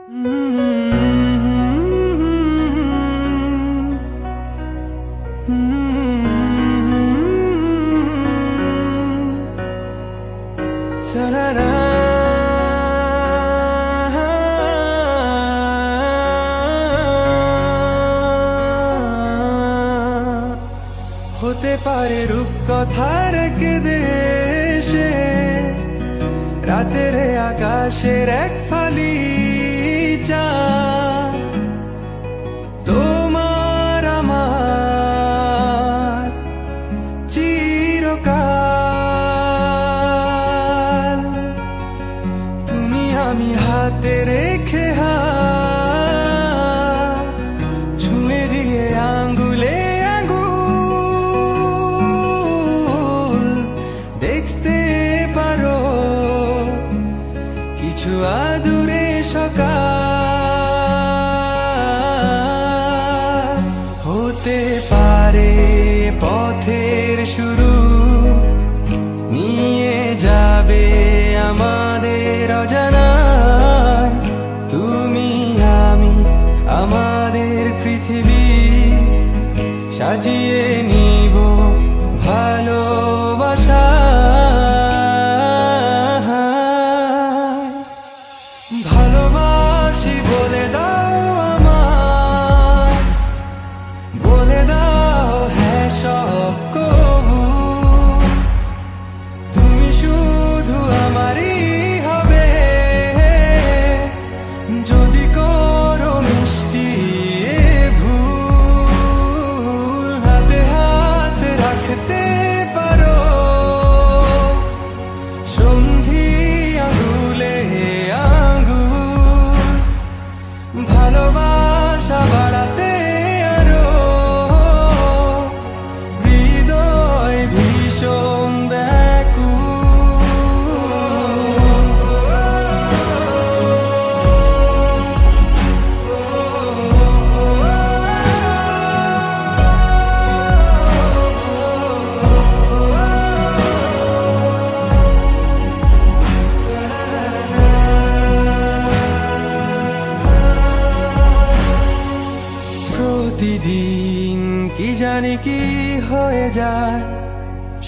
হতে পারে রূপকথার দেশে রাতের আকাশের এক ফালি চাঁদ, তোমার আমার চিরকাল। তুমি আমি হাতে রেখে হাত ছুঁয়ে দিয়ে আঙ্গুলে আঙ্গুল দেখতে পারো কিছু আদুরে সকাল। হতে পারে পথের শুরু, নিয়ে যাবে আমাদের অজানায়। তুমি আমি আমাদের পৃথিবী সাজিয়ে নিব ভালোবাসা। ভালোবাসি বলে দাও আমায়, বলে দাও হ্যাঁ সব কবু। তুমি শুধু আমারই হবে, যদি করো মিষ্টি এ ভুল। হাতে হাত রাখতে পারো সন্ধি আঙুলে আঙুল। ভালোবাসা বাড়াতে আরো হৃদয় ভীষণ প্রতিদিন কি জানি কি হয়ে যায়,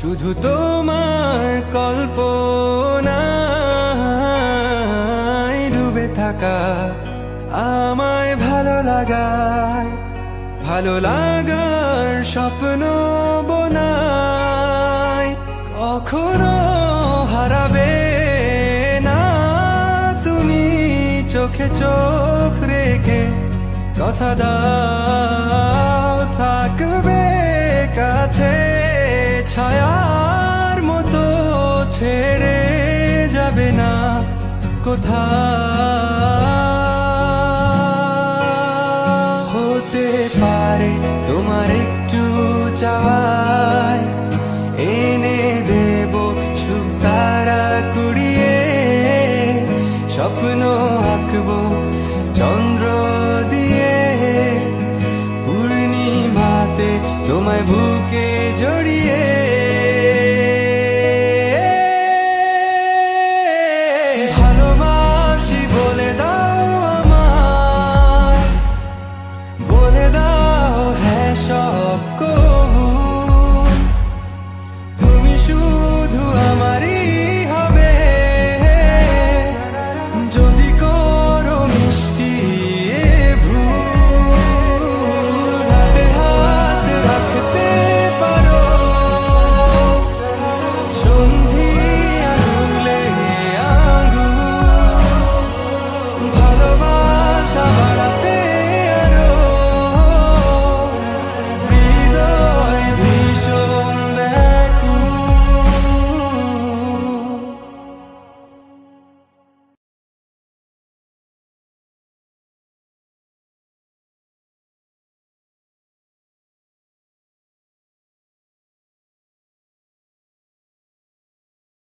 শুধু তোমার কল্পনায় ডুবে থাকা আমায় ভালো লাগায়। ভালো লাগার স্বপ্ন বোনায়, কখনো হারাবে না তুমি চোখে চোখ রেখে। কথা দাও থাকবে কাছে, ছায়ার মতো ছেড়ে যাবে না কোথাও। হতে পারে তোমার একটু চাওয়ায় এনে দেব সুখ তারা কুড়িয়ে। স্বপ্ন আঁকবো চন্দ্র দিয়ে, পূর্ণিমাতে তোমায়